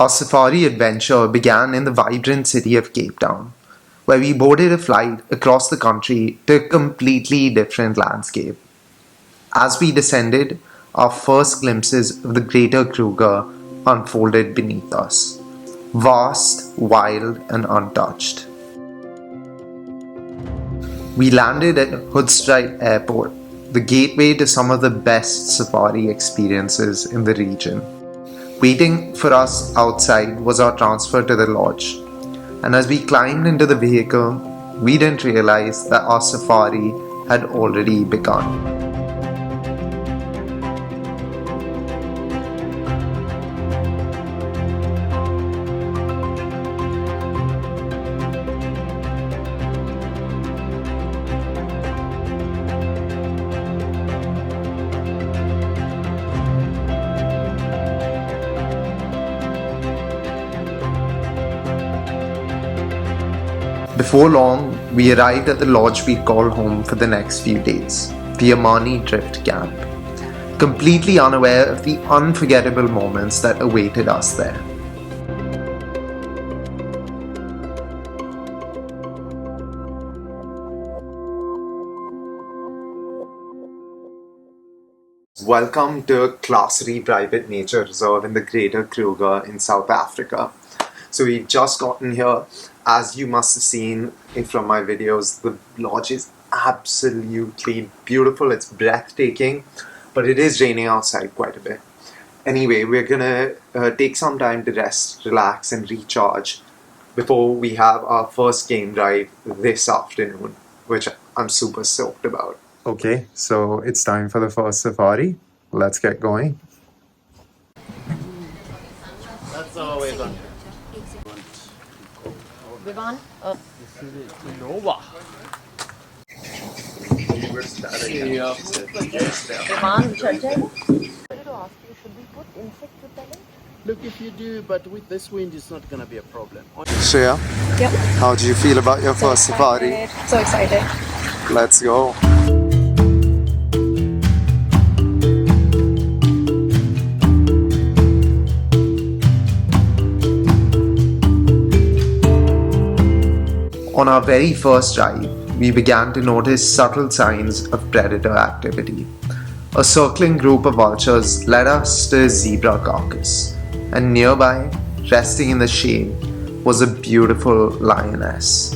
Our safari adventure began in the vibrant city of Cape Town, where we boarded a flight across the country to a completely different landscape. As we descended, our first glimpses of the Greater Kruger unfolded beneath us, vast, wild, and untouched. We landed at Hoedspruit Airport, the gateway to some of the best safari experiences in the region. Waiting for us outside was our transfer to the lodge, and as we climbed into the vehicle, we didn't realize that our safari had already begun. Before long, we arrived at the lodge we'd call home for the next few days, the Amani Drift Camp, completely unaware of the unforgettable moments that awaited us there. Welcome to Klaserie Private Nature Reserve in the Greater Kruger in South Africa. So we've just gotten here. As you must have seen from my videos, the lodge is absolutely beautiful. It's breathtaking, but it is raining outside quite a bit. Anyway, we're gonna take some time to rest, relax, and recharge before we have our first game drive this afternoon, which I'm super stoked about. Okay, so it's time for the first safari. Let's get going. That's always on. Vivaan, Nova. Vivaan, चढ़ जाएगा? To ask you, should we put insect repellent? Look, if you do, but with this wind, it's not going to be a problem. Shreya, Yep. how do you feel about your first safari? So excited. Let's go. On our very first drive, we began to notice subtle signs of predator activity. A circling group of vultures led us to a zebra carcass, and nearby, resting in the shade, was a beautiful lioness.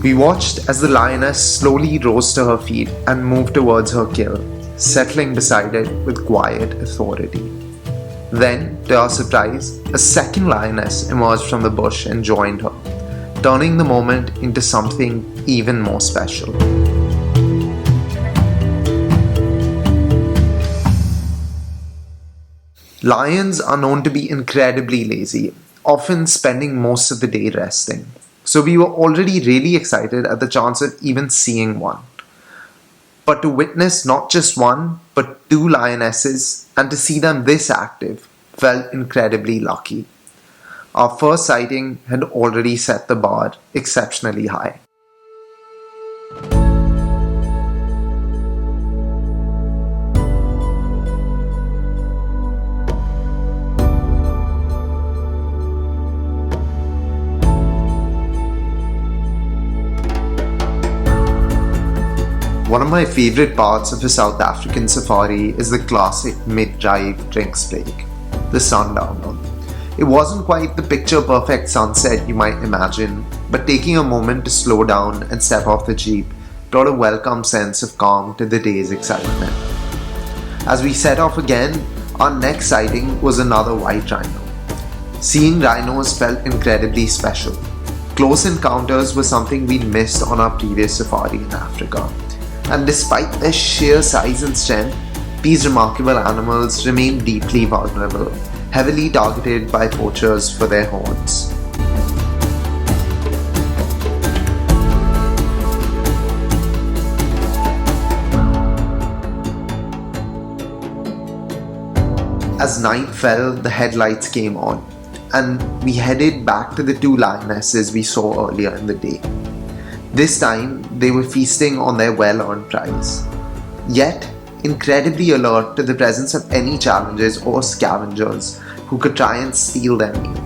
We watched as the lioness slowly rose to her feet and moved towards her kill, settling beside it with quiet authority. Then, to our surprise, a second lioness emerged from the bush and joined her, turning the moment into something even more special. Lions are known to be incredibly lazy, often spending most of the day resting. So we were already really excited at the chance of even seeing one. But to witness not just one, but two lionesses, and to see them this active, felt incredibly lucky. Our first sighting had already set the bar exceptionally high. One of my favourite parts of a South African safari is the classic mid-drive drinks break, the sundowner. It wasn't quite the picture-perfect sunset you might imagine, but taking a moment to slow down and step off the jeep brought a welcome sense of calm to the day's excitement. As we set off again, our next sighting was another white rhino. Seeing rhinos felt incredibly special. Close encounters were something we'd missed on our previous safari in Africa. And despite their sheer size and strength, these remarkable animals remain deeply vulnerable, heavily targeted by poachers for their horns. As night fell, the headlights came on, and we headed back to the two lionesses we saw earlier in the day. This time, they were feasting on their well-earned prize, yet incredibly alert to the presence of any challengers or scavengers who could try and steal their meal.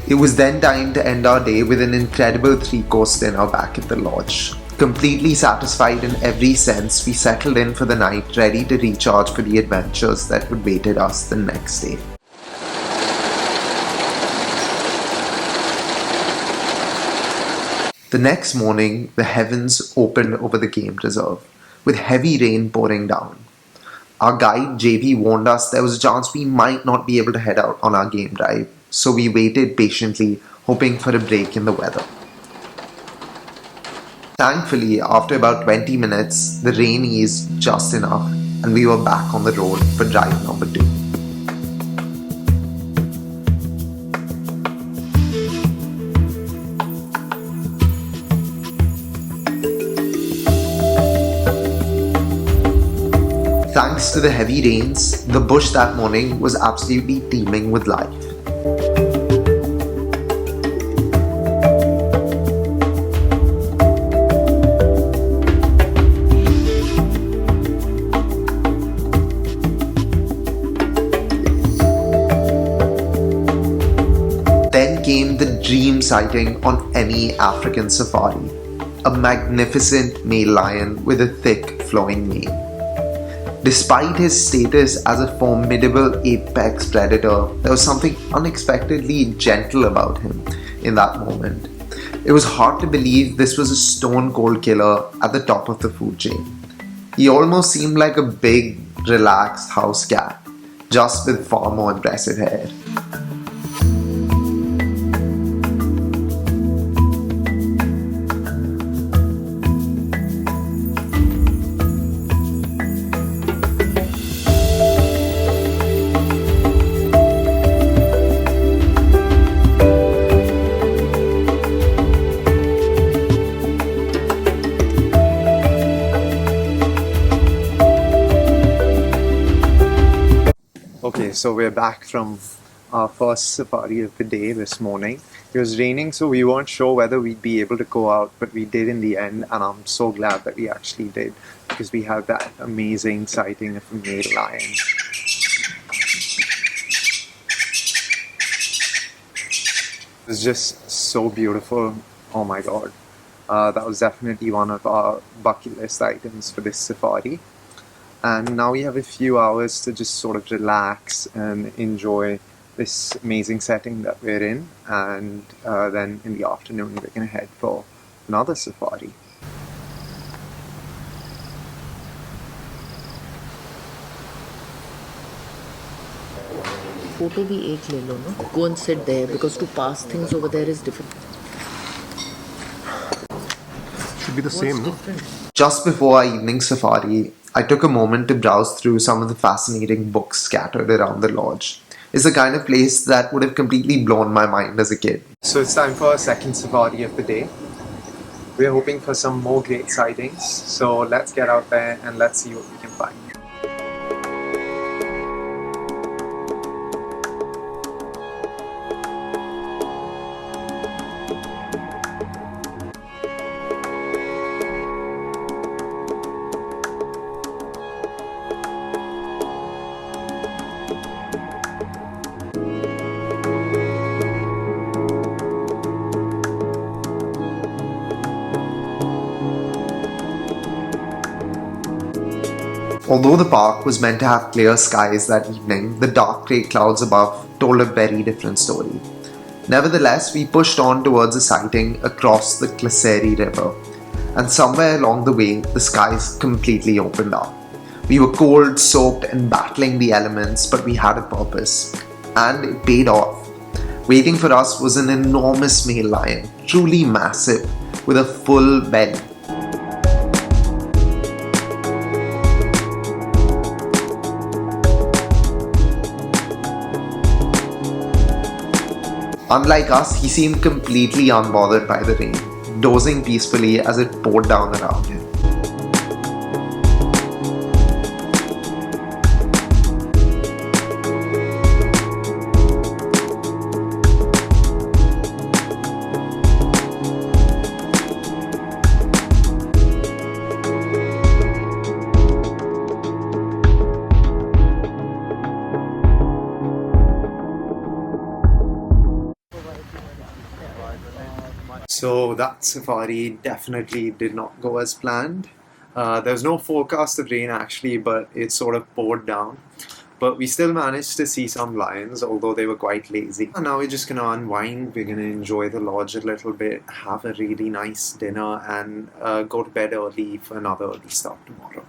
It was then time to end our day with an incredible 3-course dinner back at the lodge. Completely satisfied in every sense, we settled in for the night, ready to recharge for the adventures that would waited us the next day. The next morning, the heavens opened over the game reserve, with heavy rain pouring down. Our guide JV warned us there was a chance we might not be able to head out on our game drive, so we waited patiently, hoping for a break in the weather. Thankfully, after about 20 minutes, the rain eased just enough and we were back on the road for drive number 2. Thanks to the heavy rains, the bush that morning was absolutely teeming with life. Then came the dream sighting on any African safari, a magnificent male lion with a thick flowing mane. Despite his status as a formidable apex predator, there was something unexpectedly gentle about him in that moment. It was hard to believe this was a stone-cold killer at the top of the food chain. He almost seemed like a big, relaxed house cat, just with far more impressive hair. Okay, so we're back from our first safari of the day this morning. It was raining, so we weren't sure whether we'd be able to go out, but we did in the end, and I'm so glad that we actually did, because we had that amazing sighting of a male lion. It was just so beautiful. Oh my god. That was definitely one of our bucket list items for this safari. And now we have a few hours to just sort of relax and enjoy this amazing setting that we're in, and then in the afternoon we're going to head for another safari. Photo bhi ek le lo, no? Go and sit there, because to pass things over there is difficult. Should be the same, no? Just before our evening safari, I took a moment to browse through some of the fascinating books scattered around the lodge. It's the kind of place that would have completely blown my mind as a kid. So it's time for our second safari of the day. We're hoping for some more great sightings, so let's get out there and let's see what we can find. Although the park was meant to have clear skies that evening, the dark grey clouds above told a very different story. Nevertheless, we pushed on towards a sighting across the Klaserie River, and somewhere along the way, the skies completely opened up. We were cold, soaked, and battling the elements, but we had a purpose, and it paid off. Waiting for us was an enormous male lion, truly massive, with a full belly. Unlike us, he seemed completely unbothered by the rain, dozing peacefully as it poured down around him. So that safari definitely did not go as planned. There was no forecast of rain actually, but it sort of poured down. But we still managed to see some lions, although they were quite lazy. And now we're just gonna unwind, we're gonna enjoy the lodge a little bit, have a really nice dinner, and go to bed early for another early start tomorrow.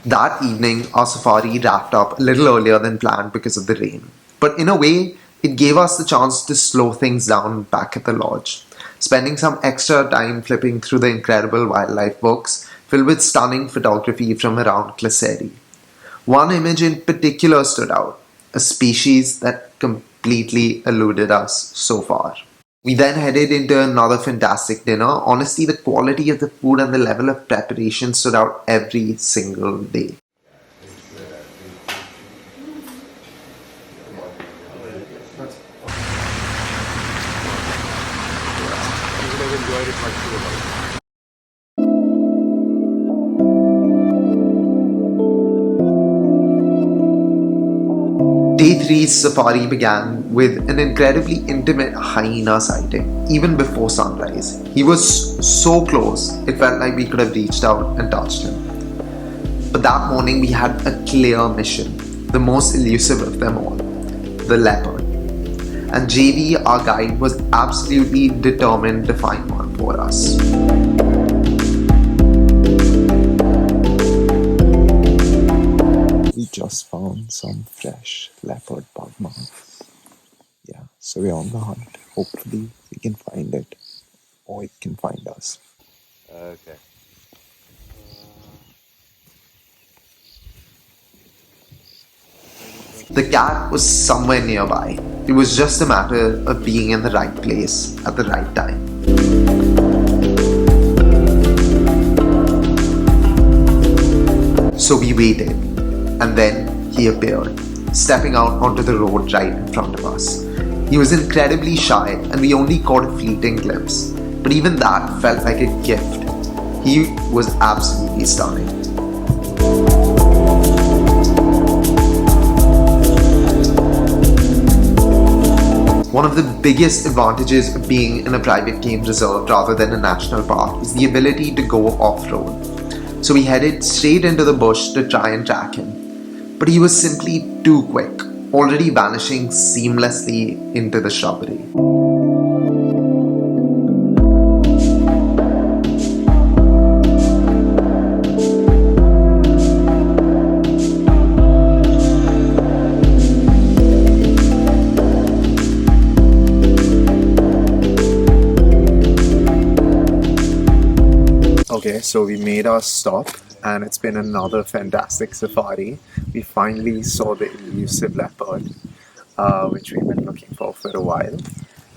That evening, our safari wrapped up a little earlier than planned because of the rain. But in a way, it gave us the chance to slow things down back at the lodge, spending some extra time flipping through the incredible wildlife books filled with stunning photography from around Klaserie. One image in particular stood out, a species that completely eluded us so far. We then headed into another fantastic dinner. Honestly, the quality of the food and the level of preparation stood out every single day. Day 3's safari began with an incredibly intimate hyena sighting, even before sunrise. He was so close, it felt like we could have reached out and touched him. But that morning we had a clear mission, the most elusive of them all, the leopard. And JV, our guide, was absolutely determined to find one for us. We just found some fresh leopard bug mouth. Yeah, so we're on the hunt. Hopefully we can find it, or it can find us. Okay. The cat was somewhere nearby. It was just a matter of being in the right place at the right time. So we waited, and then he appeared, stepping out onto the road right in front of us. He was incredibly shy, and we only caught a fleeting glimpse, but even that felt like a gift. He was absolutely stunning. One of the biggest advantages of being in a private game reserve rather than a national park is the ability to go off-road. So we headed straight into the bush to try and track him. But he was simply too quick, already vanishing seamlessly into the shrubbery. Okay, so we made our stop and it's been another fantastic safari. We finally saw the elusive leopard, which we've been looking for a while.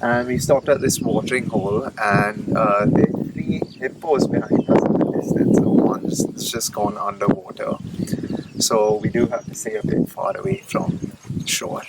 And we stopped at this watering hole and there are 3 hippos behind us in the distance. So one's just gone underwater. So we do have to stay a bit far away from shore.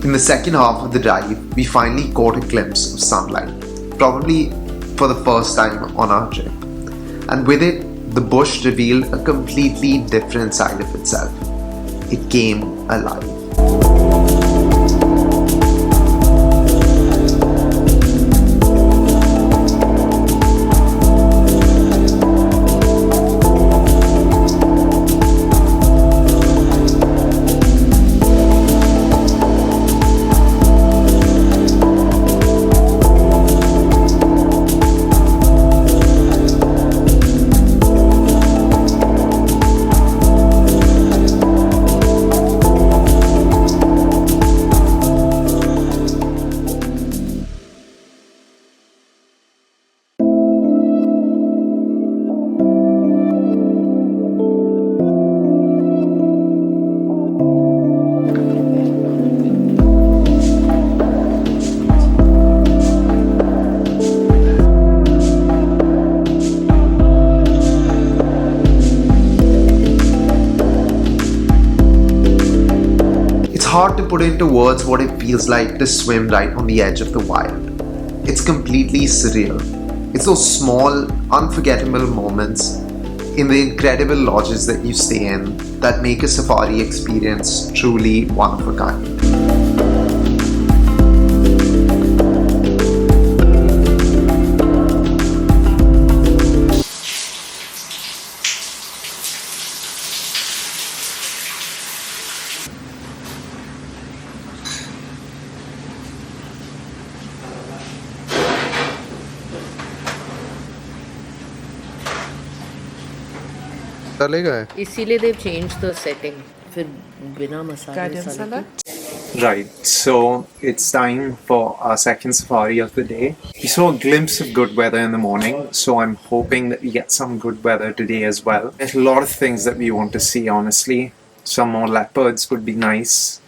In the second half of the drive, we finally caught a glimpse of sunlight, probably for the first time on our trip. And with it, the bush revealed a completely different side of itself. It came alive. hard to put into words what it feels like to swim right on the edge of the wild. It's completely surreal. It's those small, unforgettable moments in the incredible lodges that you stay in that make a safari experience truly one of a kind. चलेगा है इसीलिए they've changed the setting. फिर बिना मसाले साले के Right, so it's time for our second safari of the day. We saw a glimpse of good weather in the morning, so I'm hoping that we get some good weather today as well. There's a lot of things that we want to see, honestly. Some more leopards would be nice.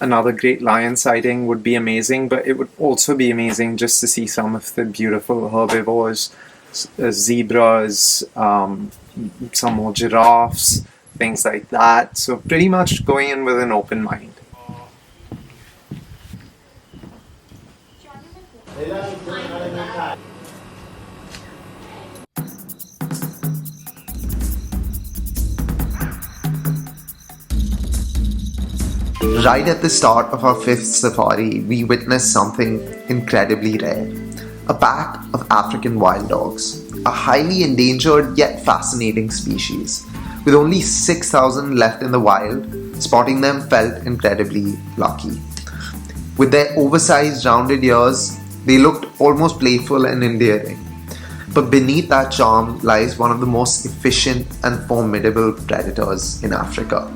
Another great lion sighting would be amazing, but it would also be amazing just to see some of the beautiful herbivores, zebras, some more giraffes, things like that. So pretty much going in with an open mind. Right at the start of our fifth safari, we witnessed something incredibly rare. A pack of African wild dogs, a highly endangered yet fascinating species. With only 6,000 left in the wild, spotting them felt incredibly lucky. With their oversized rounded ears, they looked almost playful and endearing. But beneath that charm lies one of the most efficient and formidable predators in Africa.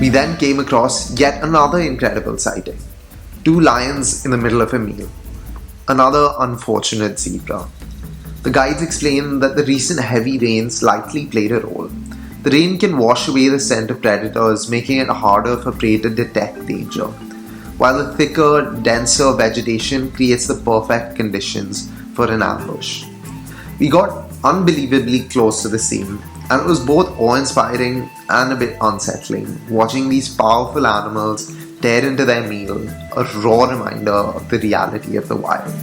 We then came across yet another incredible sighting. 2 lions in the middle of a meal. Another unfortunate zebra. The guides explained that the recent heavy rains likely played a role. The rain can wash away the scent of predators, making it harder for prey to detect danger, while the thicker, denser vegetation creates the perfect conditions for an ambush. We got unbelievably close to the scene, and it was both awe-inspiring and a bit unsettling, watching these powerful animals tear into their meal, a raw reminder of the reality of the wild.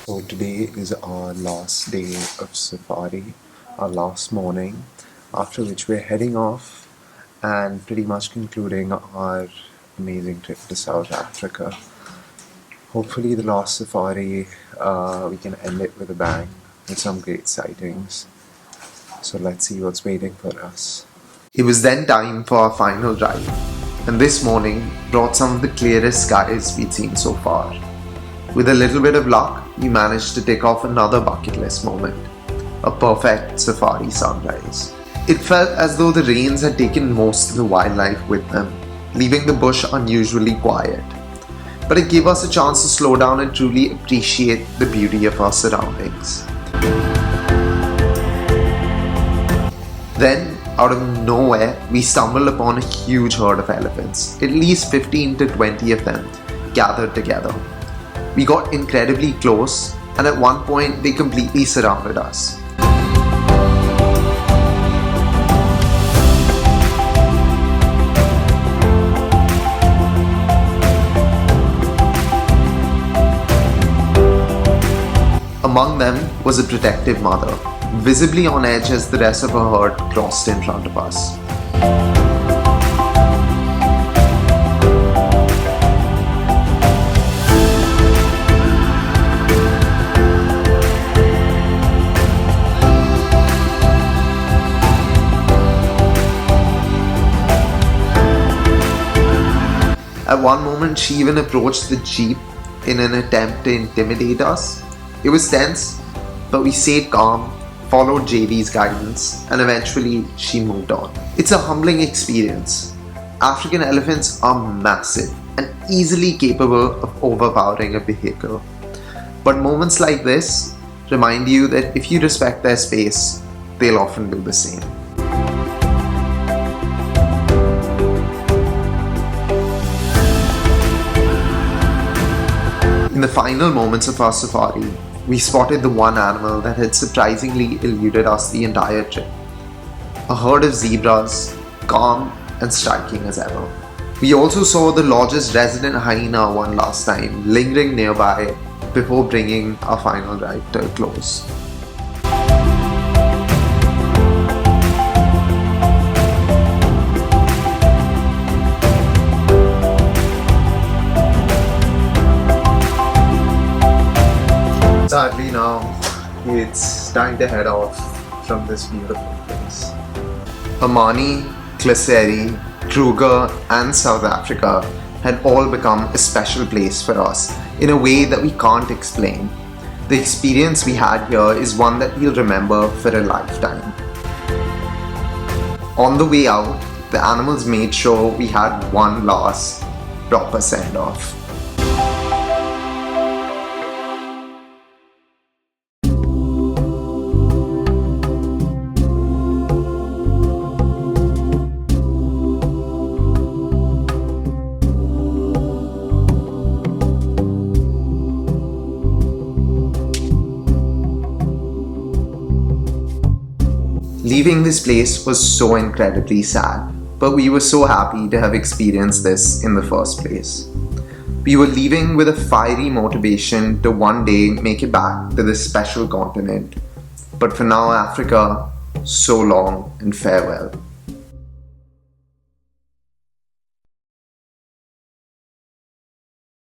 So today is our last day of safari, our last morning, after which we're heading off and pretty much concluding our amazing trip to South Africa. Hopefully the last safari, we can end it with a bang, with some great sightings. So let's see what's waiting for us. It was then time for our final drive, and this morning brought some of the clearest skies we'd seen so far. With a little bit of luck, we managed to tick off another bucket list moment, a perfect safari sunrise. It felt as though the rains had taken most of the wildlife with them, leaving the bush unusually quiet. But it gave us a chance to slow down and truly appreciate the beauty of our surroundings. Then, out of nowhere, we stumbled upon a huge herd of elephants, at least 15 to 20 of them, gathered together. We got incredibly close, and at one point they completely surrounded us. Among them was a protective mother, visibly on edge as the rest of her herd crossed in front of us. At one moment, she even approached the jeep in an attempt to intimidate us. It was tense, but we stayed calm, followed JV's guidance, and eventually she moved on. It's a humbling experience. African elephants are massive and easily capable of overpowering a vehicle. But moments like this remind you that if you respect their space, they'll often do the same. In the final moments of our safari, we spotted the one animal that had surprisingly eluded us the entire trip. A herd of zebras, calm and striking as ever. We also saw the lodge's resident hyena one last time, lingering nearby before bringing our final ride to a close. Sadly now, it's time to head off from this beautiful place. Amani, Klaserie, Kruger and South Africa had all become a special place for us in a way that we can't explain. The experience we had here is one that we'll remember for a lifetime. On the way out, the animals made sure we had one last proper send-off. Leaving this place was so incredibly sad, but we were so happy to have experienced this in the first place. We were leaving with a fiery motivation to one day make it back to this special continent. But for now, Africa, so long and farewell.